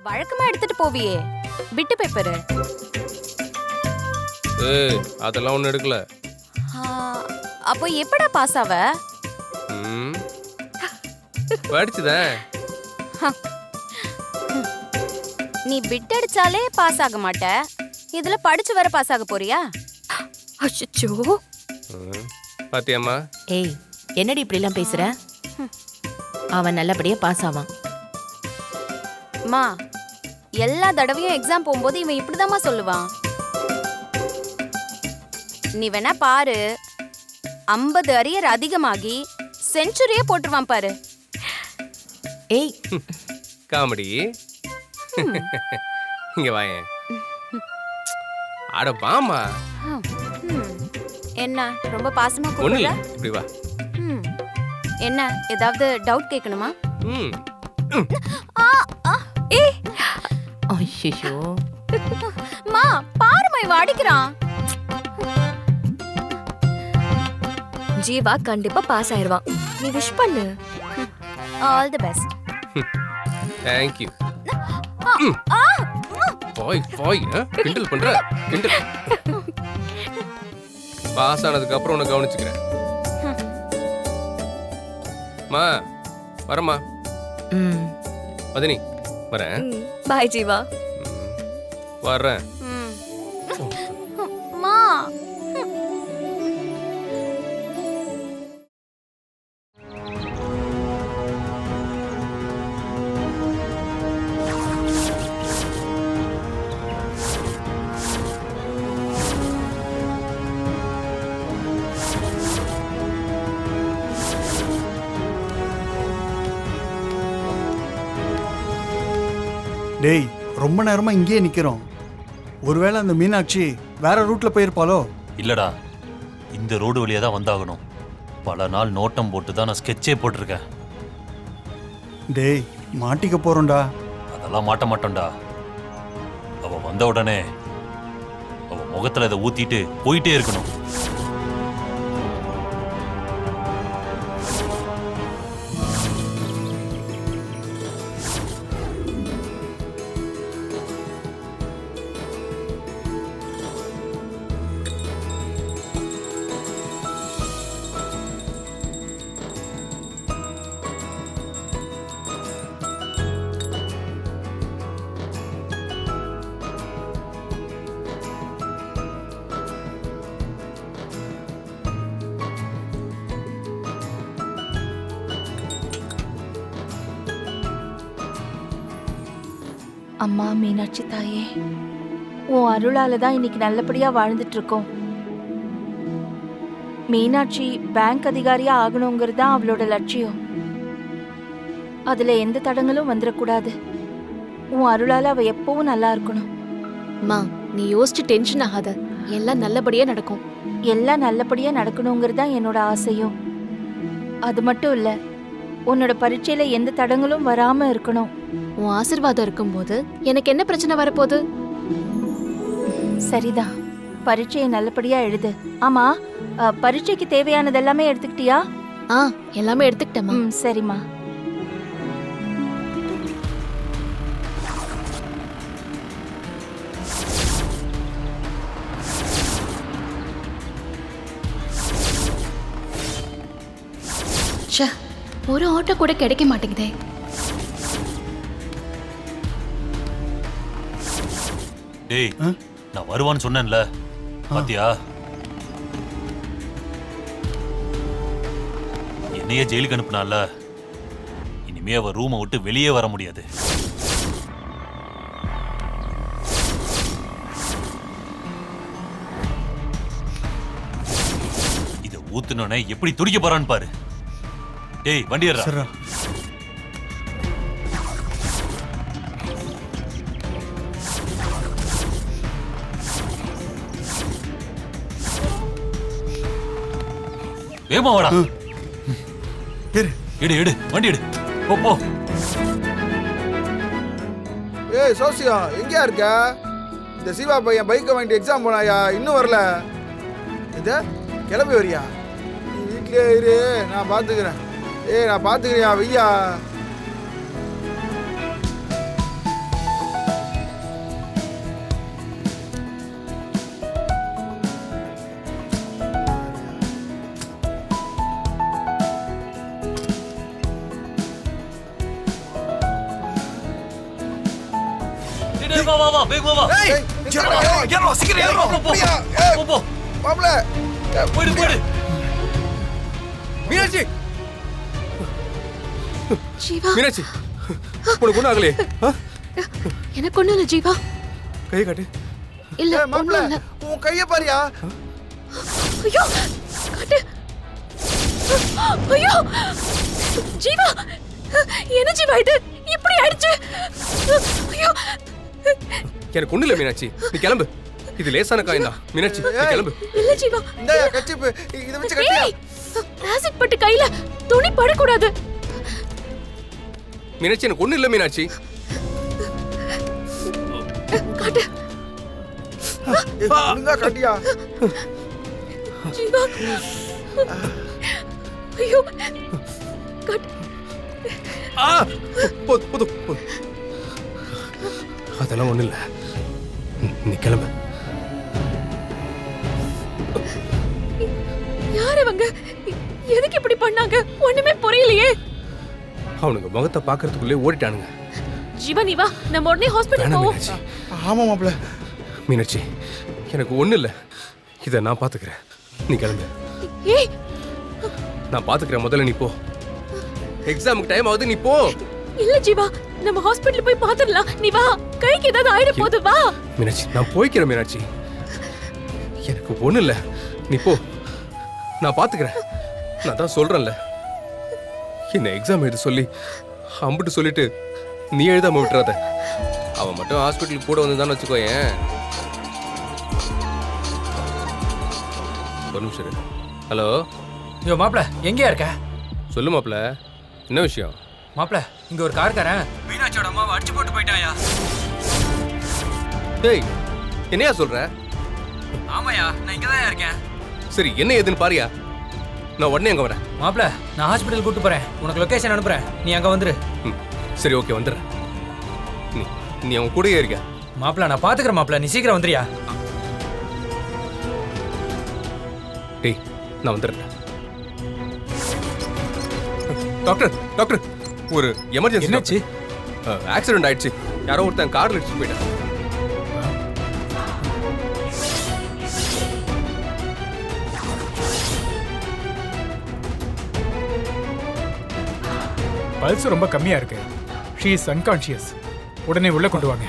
வழக்கமா எடுத்துட்டு போவியே பிட்டு பேப்பரு. ஏய் அதெல்லாம் ஒன்றும் எடுக்கல. அப்போ எப்படா பாஸ் ஆவ? படிச்சுதேன். நீ பிட் அடிச்சாலே பாஸ் ஆக மாட்ட, இதுல படிச்சு வர பாஸ் ஆக போறியா? அச்சோ. பாத்தியாம்மா? ஏய் என்னடி இப்படி எல்லாம் பேசுற? அவன் நல்லபடியா பாஸ் ஆவான். மா எல்லா தடவையும் எக்ஸாம் போகும்போது இவன் இப்படிதாம்மா சொல்லுவான். நீ வேணா பாரு, 50 அரியர் அதிகமாகி செஞ்சுரியே போட்டுருவான் பாரு. ஏய் காமெடி. இங்க வாயேன். அட வாமா. என்ன ரொம்ப பாசமா ஒண்ணு இல்ல, கூப்பிடுற? இப்படி வா. என்ன ஏதாவது டவுட் கேட்கணுமா? ம். ஏய் ஐயோ. மா பாருமா இவன் அடிக்கிறான். ஜீவா கண்டிப்பா பாஸ் ஆயிருவான். நீ விஷ் பண்ணு. All the best. Thank you. போய் போய் கிண்டல் பண்ற கிண்டல். பாஸ் ஆனதுக்கு அப்புறம் உன்னை கவனிச்சுக்கிறேன். மா வரமா. மதினி வரேன். பாய் ஜீவா. வர்றேன். மா டேய் ரொம்ப நேரமா இங்கேயே நிக்கிறோம். ஒருவேளை அந்த மீனாட்சி வேற ரூட்ல போயிருப்பாளோ? இல்லடா, இந்த ரோடு வழியா தான் வந்தாகணும். பல நாள் நோட்டம் போட்டு தான் நான் ஸ்கெட்சே போட்டிருக்கேன். டேய் மாட்டிக்க போறோம்டா. அதெல்லாம் மாட்ட மாட்டோம்டா. அவ வந்த உடனே அவ முகத்துல இதை ஊத்திட்டு போயிட்டே இருக்கணும். அம்மா மீனாட்சி தாயே, உன் அருளால தான் இன்னைக்கு நல்லபடியா வாழ்ந்துட்டு இருக்கோம். மீனாட்சி பேங்க் அதிகாரியா ஆகணுங்கிறது தான் அவளோட லட்சியம். அதுல எந்த தடங்களும் வந்துடக்கூடாது. உன் அருளால அவ எப்பவும் நல்லா இருக்கணும். மா நீ யோசிச்சு டென்ஷன் ஆகாத, எல்லாம் நல்லபடியா நடக்கும். எல்லாம் நல்லபடியா நடக்கணுங்கிறது தான் என்னோட ஆசையும். அது மட்டும் இல்ல, உன்னோட பரீட்சையில எந்த தடங்களும் வராம இருக்கணும். உன் ஆசீர்வாதம் இருக்கும்போது எனக்கு என்ன பிரச்சனை வரப்போகுது? சரிதான், பரீட்சையை நல்லபடியா எழுது. ஆமா, பரீட்சைக்கு தேவையானது எல்லாமே எடுத்துக்கிட்டியா? எல்லாமே எடுத்துக்கிட்டேமா. சரிம்மா. ஒரு ஆட்டோ கூட கிடைக்க மாட்டேங்குதே. டேய், நான் வருவான்னு சொன்னேன்ல, பாத்தியா? என்னையே ஜெயிலுக்கு அனுப்புனால, இனிமே அவ ரூமை விட்டு வெளியே வர முடியாது. இத ஊத்துனோனே எப்படி துடிக்க போறான்னு பாரு. டேய் வண்டி ஏறா. சரிடா. வேகமா வாடா. எடு எடு வண்டி எடு. போ போ. ஏய் சோசியா, எங்கயா இருக்க? இந்த சிவா பையன் பைக்கை வாங்கிட்டு எக்ஸாம் போனாயா, இன்னும் வரல. இது கிளம்பி வரியா? நீ வீட்லயே இரு, நான் பார்த்துக்கிறேன். நான் பார்த்துக்கிறேன், வையா. டேய், வா வா வா வேகமா வா ஏய், அப்படியா? ஏய், போ போ மாப்ள. போயிடு போயிடு மீனாட்சி ஜீவா மீனாட்சி உனக்கு ஒன்றும் ஆகலையே ஆ? எனக்கு ஒண்ணும் இல்ல ஜீவா. கையை காட்டு இல்ல ஏய், மாப்ள, ஒண்ணும் இல்ல. உன் கைய பாரியா? ஐயோ காட்டு. ஐயோ ஜீவா, என்ன ஜீவா இது இப்படி ஆயிடுச்சு? ஐயோ எனக்கு ஒன்றும் இல்லை மீனாட்சி நீ கிளம்பு இது லேசான காயம்தான் மீனாட்சி நீ கிளம்பு இல்ல ஜீவா. இந்தாயா கச்சிப்பு, இத வச்சு கட்டியா? ஏய், ஆசிட் பட்டு கையில துணி படக்கூடாது. மீனாட்சி எனக்கு ஒன்றும் இல்லை மீனாட்சி காட்டு ஏய், ஒழுங்கா கட்டியா? ஜீவா. ஐயோ காட்டு. ஆ போதும் போதும் போதும் அதெல்லாம் ஒன்றும் இல்லை நீ கிளம்பு யார் அவங்க? எதுக்கு இப்படி பண்ணாங்க? ஒண்ணுமே புரியலையே. அவனுங்க முகத்தை பார்க்கறதுக்குள்ளே ஓடிட்டானுங்க ஜீவா நீ வா, நம்ம உடனே ஹாஸ்பிடல் வேணாம் போவோம். மீனாட்சி ஆமா மாப்ள. மீனாட்சி எனக்கு ஒன்றும் இல்லை இதை நான் பார்த்துக்கிறேன் நீ கிளம்பு ஏய் நான் பார்த்துக்கிறேன் முதல்ல நீ போ எக்ஸாமுக்கு டைம் ஆகுது நீ போ இல்ல ஜீவா, நம்ம ஹாஸ்பிடல் போய் பாத்துடலாம். நீ வா, கைக்கு ஏதாவது ஆயிட போகுது, வா. மீனாட்சி நான் போய்க்கிறேன் மீனாட்சி எனக்கு ஒன்றும் இல்லை நீ போ நான் பார்த்துக்கிறேன் நான் தான் சொல்கிறேன்ல என்ன எக்ஸாம் எழுத சொல்லி அம்பிட்டு சொல்லிட்டு நீ எழுதாம விட்டுறாத அவன் மட்டும் ஹாஸ்பிட்டலுக்கு கூட வந்து வச்சுக்கோயேன் ஒரு நிமிஷம் இரு. ஹலோ யோ மாப்ள, எங்கேயா இருக்க? சொல்லு மாப்ள என்ன விஷயம் மாப்ள, இங்க ஒரு கார்காரன் மீனாட்சியோட அம்மாவை அடிச்சு போட்டு போயிட்டாயா. டேய் என்னையா சொல்ற ஆமாயா, நான் இங்கதான் இருக்கேன். சரி என்ன ஏதுன்னு பாரியா நான் உடனே அங்கே வரேன் மாப்ள, நான் ஹாஸ்பிட்டல் கூட்டு போறேன். உனக்கு லொகேஷன் அனுப்புறேன், நீ அங்க வந்துரு. ம் சரி ஓகே வந்துடுறேன் நீ நீ அவன் கூடயே இருக்க மாப்ள, நான் பாத்துக்கிறேன் மாப்ள, நீ சீக்கிரம் வந்துறியா? டேய் நான் வந்துடுறேன் டாக்டர் டாக்டர் ஒரு எமர்ஜென்சி என்னாச்சு? ஆக்சிடென்ட் ஆயிடுச்சு யாரோ ஒருத்தன் கார்ல அடிச்சுட்டு போயிட்டான் பல்ஸ் ரொம்ப கம்மியா இருக்கு. She is unconscious. உடனே உள்ள கொண்டு வாங்க.